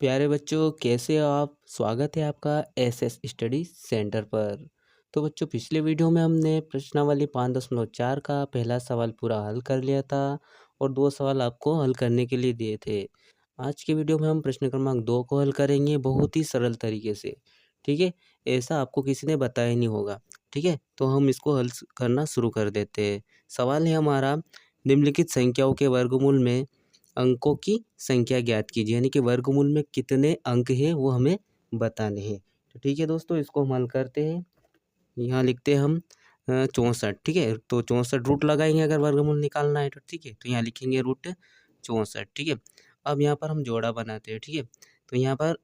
प्यारे बच्चों, कैसे हो आप? स्वागत है आपका एसएस स्टडी सेंटर पर। तो बच्चों, पिछले वीडियो में हमने प्रश्नावली 5.4 का पहला सवाल पूरा हल कर लिया था और 2 सवाल आपको हल करने के लिए दिए थे। आज के वीडियो में हम प्रश्न क्रमांक 2 को हल करेंगे बहुत ही सरल तरीके से। ठीक है, ऐसा आपको किसी ने बताया नहीं होगा। ठीक है, तो हम इसको हल करना शुरू कर देते हैं। सवाल है हमारा, निम्नलिखित संख्याओं के वर्गमूल में अंकों की संख्या ज्ञात कीजिए, यानी कि वर्गमूल में कितने अंक हैं वो हमें बताने हैं। तो ठीक है दोस्तों, इसको हम हल करते हैं। यहाँ लिखते हैं हम 64। ठीक है, तो 64 रूट लगाएंगे अगर वर्गमूल निकालना है तो। ठीक है, तो यहाँ लिखेंगे रूट 64। ठीक है, अब यहाँ पर हम जोड़ा बनाते हैं। ठीक है, तो यहाँ पर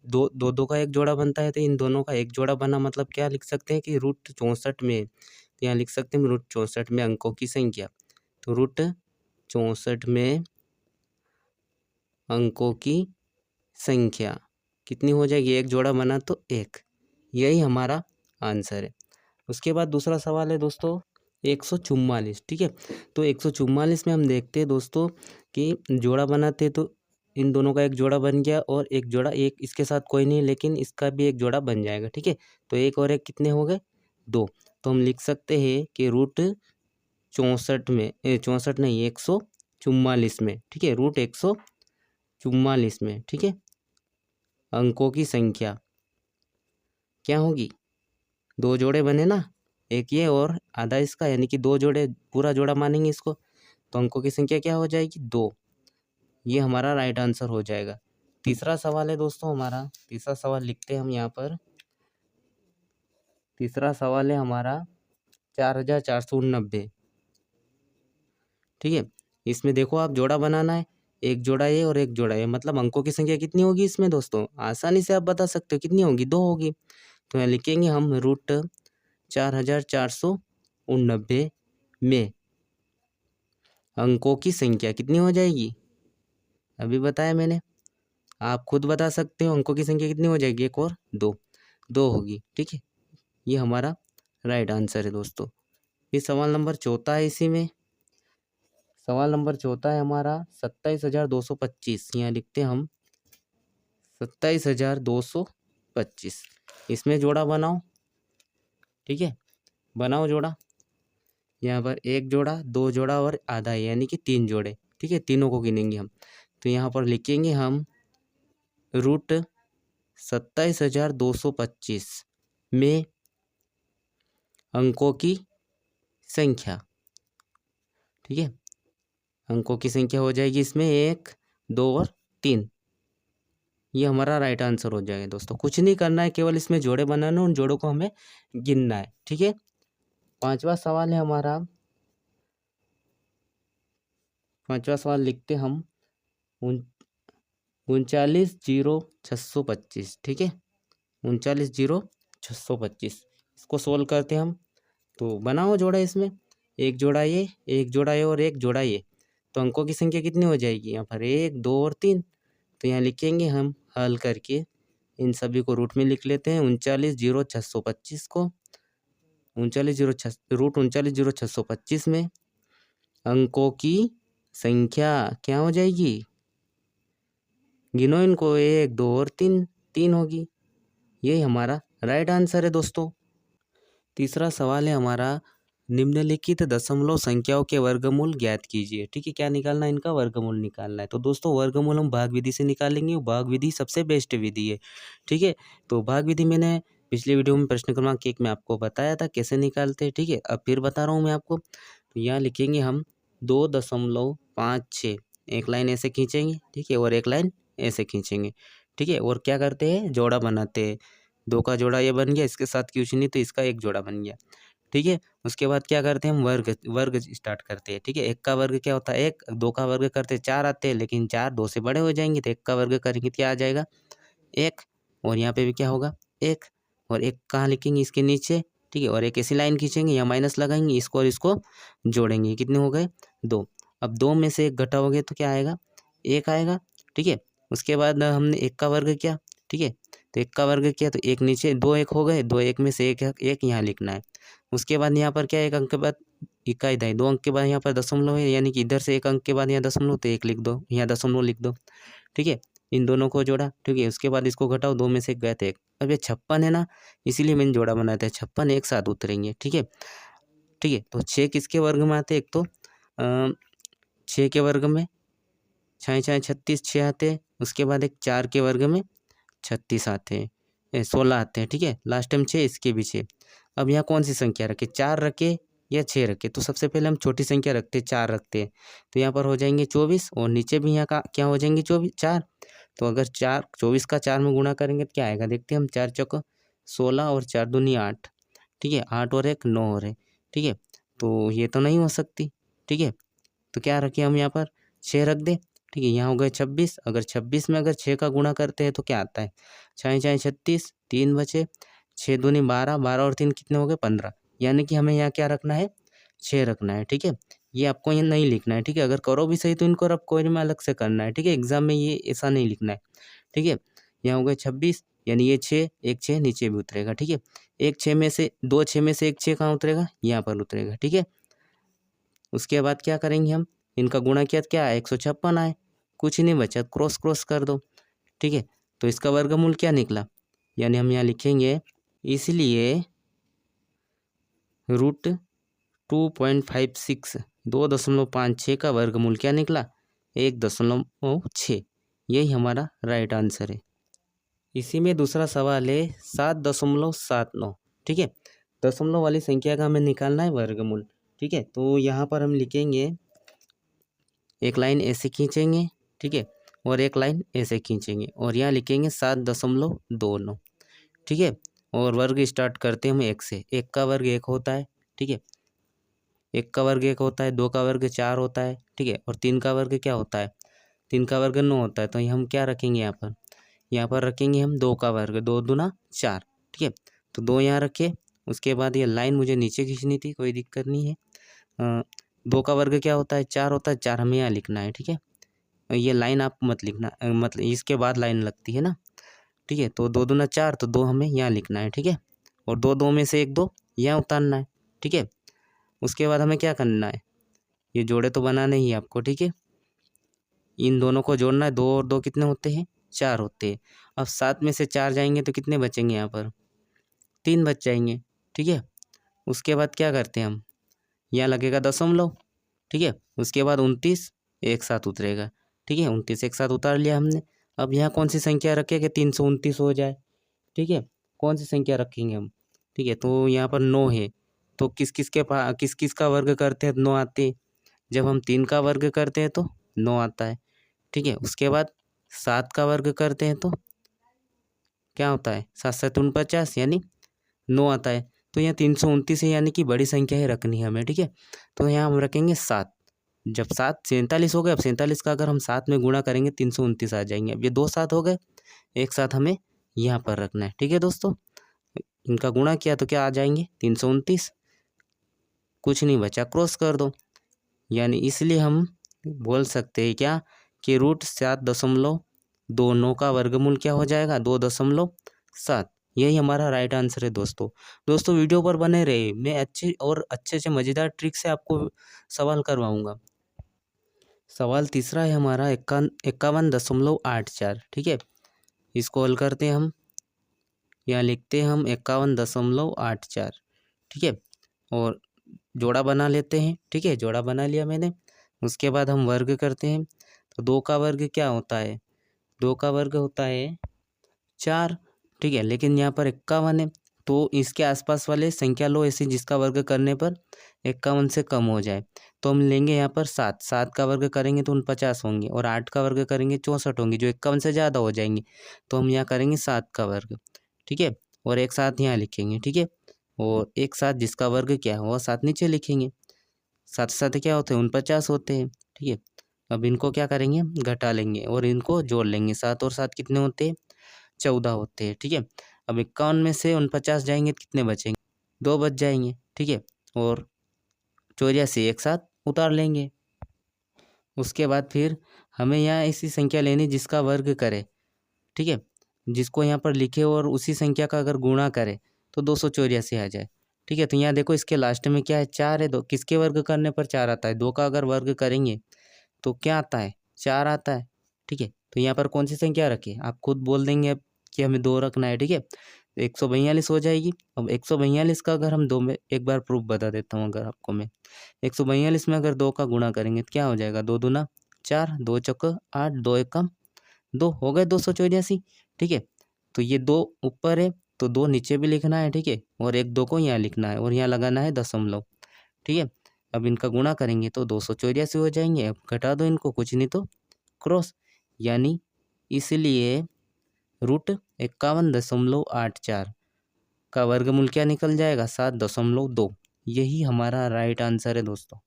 दो दो दो का एक जोड़ा बनता है, तो इन दोनों का एक जोड़ा बना, मतलब क्या लिख सकते हैं कि रूट 64 में, तो यहाँ लिख सकते हैं रूट 64 में अंकों की संख्या। तो रूट 64 में अंकों की संख्या कितनी हो जाएगी? एक जोड़ा बना तो एक। यही हमारा आंसर है। उसके बाद दूसरा सवाल है दोस्तों 144। ठीक है, तो 144 में हम देखते हैं दोस्तों कि जोड़ा बनाते तो इन दोनों का एक जोड़ा बन गया और एक जोड़ा, एक इसके साथ कोई नहीं लेकिन इसका भी एक जोड़ा बन जाएगा। ठीक है, तो एक और एक कितने हो गए? 2। तो हम लिख सकते हैं कि रूट 64 में 64 नहीं, 144 में। ठीक है, रूट 144 में। ठीक है, अंकों की संख्या क्या होगी? 2 जोड़े बने ना, एक ये और आधा इसका, यानी कि 2 जोड़े, पूरा जोड़ा मानेंगे इसको, तो अंकों की संख्या क्या हो जाएगी? 2। ये हमारा राइट आंसर हो जाएगा। तीसरा सवाल है दोस्तों हमारा, तीसरा सवाल लिखते हैं हम यहाँ पर। तीसरा सवाल है हमारा 4489। ठीक है, इसमें देखो आप, जोड़ा बनाना है, एक जोड़ा ये और एक जोड़ा ये, मतलब अंकों की संख्या कितनी होगी इसमें दोस्तों? आसानी से आप बता सकते हो कितनी होगी? 2 होगी। तो यहाँ लिखेंगे हम रूट 4489 में अंकों की संख्या कितनी हो जाएगी? अभी बताया मैंने, आप खुद बता सकते हो अंकों की संख्या कितनी हो जाएगी? एक और 2, 2 होगी। ठीक है, ये हमारा राइट आंसर है दोस्तों। ये सवाल नंबर चौथा है। इसी में सवाल नंबर चौथा है हमारा 27,225। यहाँ लिखते हैं हम 27,225। इसमें जोड़ा बनाओ। ठीक है, बनाओ जोड़ा। यहाँ पर एक जोड़ा, 2 जोड़ा और आधा, यानी कि 3 जोड़े। ठीक है, तीनों को गिनेंगे हम। तो यहाँ पर लिखेंगे हम रूट 27,225 में अंकों की संख्या। ठीक है, अंकों की संख्या हो जाएगी इसमें 1, 2 और 3। ये हमारा राइट आंसर हो जाएगा दोस्तों। कुछ नहीं करना है, केवल इसमें जोड़े बनाना, उन जोड़ों को हमें गिनना है। ठीक है, पांचवा सवाल है हमारा। पांचवा सवाल लिखते हम 39,0625। ठीक है, 39,0625। इसको सोल्व करते हम। तो बनाओ जोड़ा, इसमें एक जोड़ा ये, एक जोड़ा ये और एक जोड़ा ये, तो अंकों की संख्या कितनी हो जाएगी? यहाँ पर 1, 2 और 3। तो यहाँ लिखेंगे हम हल करके, इन सभी को रूट में लिख लेते हैं। 39,0625 को 39,0625 में अंकों की संख्या क्या हो जाएगी? गिनो इनको, 1, 2 और 3, 3 होगी। यही हमारा राइट आंसर है दोस्तों। तीसरा सवाल है हमारा, निम्नलिखित दशमलव संख्याओं के वर्गमूल ज्ञात कीजिए। ठीक है, क्या निकालना है? इनका वर्गमूल निकालना है। तो दोस्तों, वर्गमूल हम भाग विधि से निकालेंगे। भाग विधि सबसे बेस्ट विधि है। ठीक है, तो भाग विधि मैंने पिछले वीडियो में प्रश्न क्रमांक 1 में आपको बताया था कैसे निकालते हैं। ठीक है, अब फिर बता रहा हूँ मैं आपको। तो यहाँ लिखेंगे हम 2.56, एक लाइन ऐसे खींचेंगे। ठीक है, और एक लाइन ऐसे खींचेंगे। ठीक है, और क्या करते हैं? जोड़ा बनाते हैं। 2 का जोड़ा ये बन गया, इसके साथ कुछ नहीं तो इसका एक जोड़ा बन गया। ठीक है, उसके बाद क्या करते हैं? हम वर्ग वर्ग स्टार्ट करते हैं। ठीक है, 1 का वर्ग क्या होता है? 1, 2 का वर्ग करते हैं 4 आते हैं, लेकिन 4 2 से बड़े हो जाएंगे, तो 1 का वर्ग करेंगे क्या आ जाएगा? 1। और यहाँ पे भी क्या होगा? 1। और 1 कहाँ लिखेंगे? इसके नीचे। ठीक है, और एक ऐसी लाइन खींचेंगे, या माइनस लगाएंगे, इसको और इसको जोड़ेंगे। कितने हो गए? 2। अब 2 में से 1 घटाओगे तो क्या आएगा? 1 आएगा। ठीक है, उसके बाद हमने 1 का वर्ग किया। ठीक है, तो 1 का वर्ग किया तो 1 नीचे, 2 1 हो गए, 2 1 में से 1 1 यहाँ लिखना है। उसके बाद यहाँ पर क्या है? 1 अंक के बाद इकाई दाई, 2 अंक के बाद यहाँ पर दशमलव है, यानी कि इधर से 1 अंक के बाद यहाँ दशमलव, तो 1 लिख दो, यहाँ दशमलव लिख दो। ठीक है, इन दोनों को जोड़ा, ठीक है। उसके बाद इसको घटाओ, 2 में से 1 गया तो 1। अब ये 56 है ना, इसीलिए मैंने जोड़ा बनाया था। 56 एक साथ उतरेंगे, ठीक है। ठीक है, तो 6 किसके वर्ग में आते हैं? एक तो 6 के वर्ग में 6 6 36 6 आते हैं। उसके बाद एक 4 के वर्ग में 36 आते हैं, 16 आते हैं, ठीक है। लास्ट टाइम 6, इसके भी 6। अब यहाँ कौन सी संख्या रखे, 4 रखे या 6 रखे? तो सबसे पहले हम छोटी संख्या रखते हैं, 4 रखते हैं। तो यहाँ पर हो जाएंगे 24 और नीचे भी यहाँ का क्या हो जाएंगे 24 4। तो अगर 24 का 4 में गुणा करेंगे तो क्या आएगा, देखते हैं हम। 4 चौको 16 और 4 दूनी 8, ठीक है। 8 और 1 9 और 1, ठीक है। तो ये तो नहीं हो सकती, ठीक है। तो क्या रखें हम यहाँ पर, 6 रख दें, ठीक है। यहाँ हो गए 26। अगर 26 में अगर 6 का गुणा करते हैं तो क्या आता है, 6 6 36, 3 बचे, 6 दूनी 12, 12 और 3 कितने हो गए 15। यानी कि हमें यहाँ क्या रखना है, 6 रखना है, ठीक है। ये आपको यहाँ नहीं लिखना है, ठीक है। अगर करो भी सही तो इनको रब कोई में अलग से करना है, ठीक है। एग्जाम में ये ऐसा नहीं लिखना है, ठीक है। यहाँ हो गए 26, यानी ये 6, एक 6 नीचे भी उतरेगा, ठीक है। एक 6 में से 2 6 में से एक 6 कहाँ उतरेगा, यहाँ पर उतरेगा, ठीक है। उसके बाद क्या करेंगे हम, इनका गुणा किया तो क्या आया, 156 आए, कुछ नहीं बचा, क्रॉस क्रॉस कर दो, ठीक है। तो इसका वर्गमूल क्या निकला, यानी हम यहाँ लिखेंगे, इसलिए √2.56 2.56 का वर्गमूल क्या निकला, 1.6। यही हमारा राइट आंसर है। इसी में दूसरा सवाल है 7.79, ठीक है। दशमलव वाली संख्या का हमें निकालना है वर्गमूल, ठीक है। तो यहाँ पर हम लिखेंगे, एक लाइन ऐसे खींचेंगे, ठीक है, और एक लाइन ऐसे खींचेंगे और यहाँ लिखेंगे 7.29, ठीक है। और वर्ग स्टार्ट करते हैं हम 1 से। 1 का वर्ग 1 होता है, ठीक है। 1 का वर्ग 1 होता है, 2 का वर्ग 4 होता है, ठीक है। और 3 का वर्ग क्या होता है, 3 का वर्ग 9 होता है। तो हम क्या रखेंगे यहाँ पर रखेंगे हम 2 का वर्ग, 2 दूना 4, ठीक है। तो 2 यहाँ रखे। उसके बाद ये लाइन मुझे नीचे खींचनी थी, कोई दिक्कत नहीं है। 2 का वर्ग क्या होता है, 4 होता है, 4 हमें यहाँ लिखना है, ठीक है। ये लाइन आप मत लिखना, मतलब इसके बाद लाइन लगती है ना, ठीक है। तो 2 दूना 4, तो 2 हमें यहाँ लिखना है, ठीक है। और 2 2 में से 1 2 यहाँ उतारना है, ठीक है। उसके बाद हमें क्या करना है, ये जोड़े तो बनाने ही आपको, ठीक है। इन दोनों को जोड़ना है, 2 और 2 कितने होते हैं, 4 होते हैं। अब 7 में से 4 जाएंगे तो कितने बचेंगे, यहाँ पर 3 बच जाएंगे, ठीक है। उसके बाद क्या करते हैं हम, यहाँ लगेगा दशमलव, ठीक है। उसके बाद 29 एक साथ उतरेगा, ठीक है। 29 एक साथ उतार लिया हमने। अब यहाँ कौन सी संख्या रखें कि 329 हो जाए, ठीक है। कौन सी संख्या रखेंगे हम, ठीक है। तो यहाँ पर 9 है, तो किस किस का वर्ग करते हैं 9 आते हैं। जब हम 3 का वर्ग करते हैं तो 9 आता है, ठीक है। उसके बाद 7 का वर्ग करते हैं तो क्या होता है, 7 7 49, यानी 9 आता है। तो यहाँ 329 है, यानी कि बड़ी संख्या ही रखनी है हमें, ठीक है। तो यहाँ हम रखेंगे 7। जब 7 47 हो गए, अब 47 का अगर हम 7 में गुणा करेंगे 329 आ जाएंगे। अब ये 2 7 हो गए, एक साथ हमें यहाँ पर रखना है, ठीक है दोस्तों। इनका गुणा किया तो क्या आ जाएंगे 329, कुछ नहीं बचा, क्रॉस कर दो। यानी इसलिए हम बोल सकते हैं क्या कि √7.29 का वर्गमूल क्या हो जाएगा, 2.7। यही हमारा राइट आंसर है दोस्तों वीडियो पर बने रहे, मैं अच्छे से मज़ेदार ट्रिक से आपको सवाल करवाऊंगा। सवाल तीसरा है हमारा 51.84, ठीक है। इसको हल करते हैं हम, यहाँ लिखते हैं हम 51.84, ठीक है। और जोड़ा बना लेते हैं, ठीक है। जोड़ा बना लिया मैंने। उसके बाद हम वर्ग करते हैं। तो 2 का वर्ग क्या होता है, 2 का वर्ग होता है 4, ठीक है। लेकिन यहाँ पर 51 है, तो इसके आसपास वाले संख्या लो ऐसी जिसका वर्ग करने पर 51 से कम हो जाए। तो हम लेंगे यहाँ पर 7, 7 का वर्ग करेंगे तो 49 होंगे, और 8 का वर्ग करेंगे 64 होंगे, जो 51 से ज़्यादा हो जाएंगे। तो हम यहाँ करेंगे 7 का वर्ग, ठीक है। और एक साथ यहाँ लिखेंगे, ठीक है। और एक साथ जिसका वर्ग क्या है वो 7 नीचे लिखेंगे। 7 7 क्या होते हैं 49 होते हैं, ठीक है। अब इनको क्या करेंगे, घटा लेंगे और इनको जोड़ लेंगे। 7 और 7 कितने होते हैं, 14 होते हैं, ठीक है। अब 51 में से 49 जाएंगे तो कितने बचेंगे, 2 बच जाएंगे, ठीक है। और 84 एक साथ उतार लेंगे। उसके बाद फिर हमें यहाँ ऐसी संख्या लेनी जिसका वर्ग करे, ठीक है। जिसको यहाँ पर लिखे और उसी संख्या का अगर गुणा करे तो 284 आ जाए, ठीक है। तो यहाँ देखो इसके लास्ट में क्या है, 4 है। दो किसके वर्ग करने पर 4 आता है, 2 का अगर वर्ग करेंगे तो क्या आता है, 4 आता है, ठीक है। तो यहाँ पर कौन सी संख्या रखें, आप खुद बोल देंगे अब कि हमें 2 रखना है, ठीक है। तो 142 हो जाएगी। अब 142 का अगर हम 2 में एक बार प्रूफ बता देता हूँ अगर आपको मैं। 142 में अगर 2 का गुणा करेंगे तो क्या हो जाएगा, 2 दूना 4, 2 चौका 8, 2 एकम 2 हो गए 284, ठीक है। तो ये 2 ऊपर है तो 2 नीचे भी लिखना है, ठीक है, और एक 2 को यहाँ लिखना है और यहाँ लगाना है दशमलव, ठीक है। अब इनका गुणा करेंगे तो 284 हो जाएंगे। अब घटा दो इनको, कुछ नहीं तो क्रॉस, यानी इसलिए √51.84 का वर्गमूल क्या निकल जाएगा, 7.2। यही हमारा राइट आंसर है दोस्तों।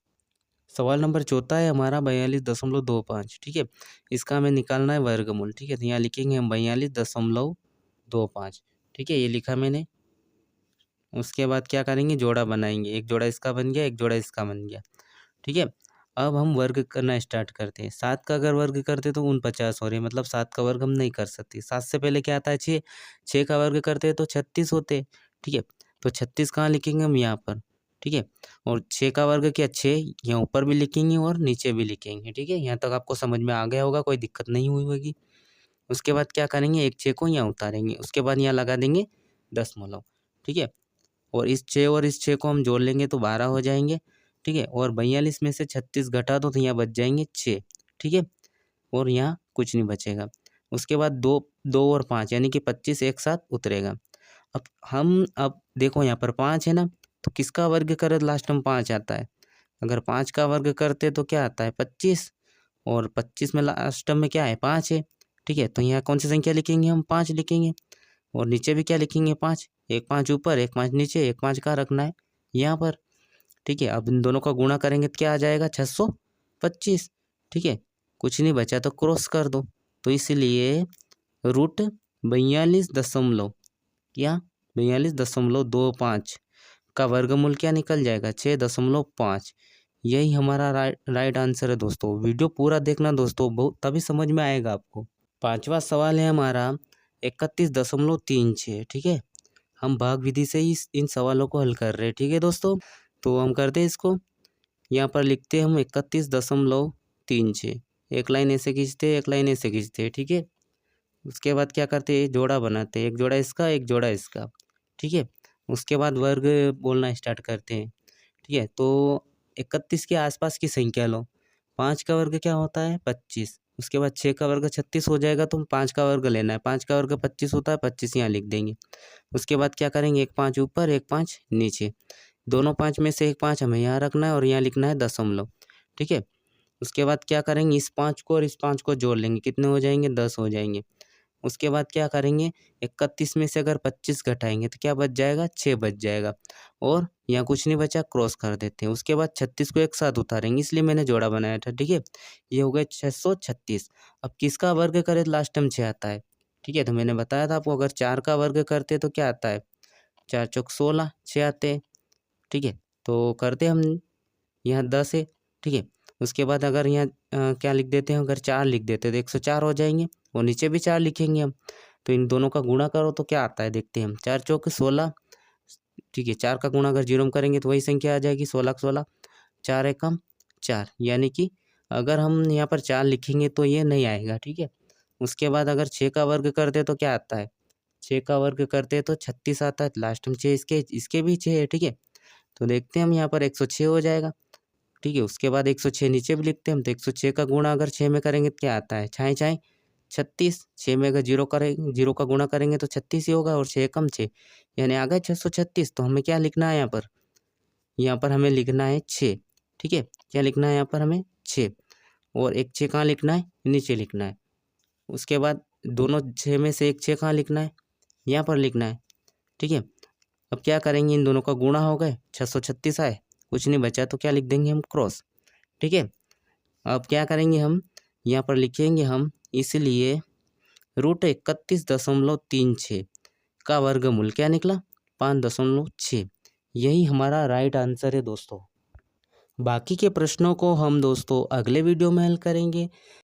सवाल नंबर चौथा है हमारा 42.25, ठीक है। इसका हमें निकालना है वर्गमूल, ठीक है। तो यहाँ लिखेंगे हम 42.25, ठीक है, ये लिखा मैंने। उसके बाद क्या करेंगे, जोड़ा बनाएंगे, एक जोड़ा इसका बन गया, एक जोड़ा इसका बन गया, ठीक है। अब हम वर्ग करना स्टार्ट करते हैं। 7 का अगर वर्ग करते तो 49 हो रहे, मतलब 7 का वर्ग हम नहीं कर सकते। 7 से पहले क्या आता है, 6। 6 का वर्ग करते तो 36 होते, ठीक है। तो 36 कहाँ लिखेंगे हम, यहाँ पर, ठीक है। और 6 का वर्ग क्या, 6 यहाँ ऊपर भी लिखेंगे और नीचे भी लिखेंगे, ठीक है। यहाँ तक आपको समझ में आ गया होगा, कोई दिक्कत नहीं हुई होगी। उसके बाद क्या करेंगे, एक 6 को यहाँ उतारेंगे, उसके बाद यहाँ लगा देंगे दशमलव, ठीक है। और इस 6 और इस 6 को हम जोड़ लेंगे तो 12 हो जाएंगे, ठीक है। और 42 में से 36 घटा दो तो यहाँ बच जाएंगे 6, ठीक है। और यहाँ कुछ नहीं बचेगा। उसके बाद 2 2 और 5 यानी कि 25 एक साथ उतरेगा। अब देखो यहाँ पर 5 है ना, तो किसका वर्ग करें लास्ट में 5 आता है। अगर 5 का वर्ग करते तो क्या आता है 25, और 25 में लास्ट में क्या है 5 है, ठीक है। तो यहाँ कौन सी संख्या लिखेंगे हम, 5 लिखेंगे। और नीचे भी क्या लिखेंगे 5, एक 5 ऊपर एक 5 नीचे, एक 5 कहाँ रखना है यहाँ पर, ठीक है। अब इन दोनों का गुणा करेंगे तो क्या आ जाएगा 625, ठीक है। कुछ नहीं बचा तो क्रॉस कर दो। तो इसलिए √42 क्या 42.25 का वर्गमूल क्या निकल जाएगा 6.5। यही हमारा राइट आंसर है दोस्तों। वीडियो पूरा देखना दोस्तों, बहुत तभी समझ में आएगा आपको। पांचवा सवाल है हमारा 31.36, ठीक है। हम भाग विधि से ही इन सवालों को हल कर रहे हैं, ठीक है दोस्तों। तो हम करते हैं इसको, यहाँ पर लिखते हैं हम 31.36, एक लाइन ऐसे खींचते एक लाइन ऐसे खींचते, ठीक है। उसके बाद क्या करते हैं, जोड़ा बनाते हैं, एक जोड़ा इसका एक जोड़ा इसका, ठीक है। उसके बाद वर्ग बोलना स्टार्ट करते हैं, ठीक है। तो 31 के आसपास की संख्या लो। 5 का वर्ग क्या होता है 25, उसके बाद 6 का वर्ग 36 हो जाएगा, तो 5 का वर्ग लेना है। 5 का वर्ग 25 होता है, 25 यहाँ लिख देंगे। उसके बाद क्या करेंगे, एक 5 ऊपर एक 5 नीचे, दोनों 5 में से एक 5 हमें यहाँ रखना है और यहाँ लिखना है दशमलव, ठीक है। उसके बाद क्या करेंगे, इस 5 को और इस 5 को जोड़ लेंगे, कितने हो जाएंगे 10 हो जाएंगे। उसके बाद क्या करेंगे, 31 में से अगर 25 घटाएंगे तो क्या बच जाएगा 6 बच जाएगा, और यहाँ कुछ नहीं बचा क्रॉस कर देते हैं। उसके बाद 36 को एक साथ उतारेंगे, इसलिए मैंने जोड़ा बनाया था, ठीक है। ये हो गए 636। अब किसका वर्ग करें तो लास्ट में 6 आता है, ठीक है। तो मैंने बताया था आपको, अगर 4 का वर्ग करते तो क्या आता है 4 चौक 16, 6 आते हैं, ठीक है। तो करते हम, यहाँ 10 है, ठीक है। उसके बाद अगर यहाँ क्या लिख देते हैं, अगर 4 लिख देते तो 104 हो जाएंगे, और नीचे भी 4 लिखेंगे हम। तो इन दोनों का गुणा करो तो क्या आता है देखते हैं हम, 4 चौक 16, ठीक है। 4 का गुणा अगर 0 में करेंगे तो वही संख्या आ जाएगी 16 16, 4 एकम 4, यानी कि अगर हम यहाँ पर 4 लिखेंगे तो ये नहीं आएगा, ठीक है। उसके बाद अगर 6 का वर्ग करते तो क्या आता है, 6 का वर्ग करते तो 36 आता है, लास्ट में 6 इसके भी 6 है, ठीक है। तो देखते हैं हम यहाँ पर 106 हो जाएगा, ठीक है। उसके बाद 106 नीचे भी लिखते हैं हम, तो 106 का गुणा अगर 6 में करेंगे तो क्या आता है, छाएँ छाएँ 36, 6 में अगर 0 करेंगे, 0 का गुणा करेंगे तो 36 ही होगा, और 6 कम 6 यानी आ गए 636। तो हमें क्या लिखना है यहाँ पर हमें लिखना है 6, ठीक है। क्या लिखना है यहाँ पर हमें 6, और एक 6 कहाँ लिखना है, नीचे लिखना है। उसके बाद दोनों 6 में से एक 6 कहाँ लिखना है, यहाँ पर लिखना है, ठीक है। अब क्या करेंगे, इन दोनों का गुणा हो गए 636 आए, कुछ नहीं बचा तो क्या लिख देंगे हम क्रॉस, ठीक है। अब क्या करेंगे हम, यहाँ पर लिखेंगे हम, इसलिए √31.36 का वर्गमूल क्या निकला 5.6। यही हमारा राइट आंसर है दोस्तों। बाकी के प्रश्नों को हम दोस्तों अगले वीडियो में हल करेंगे।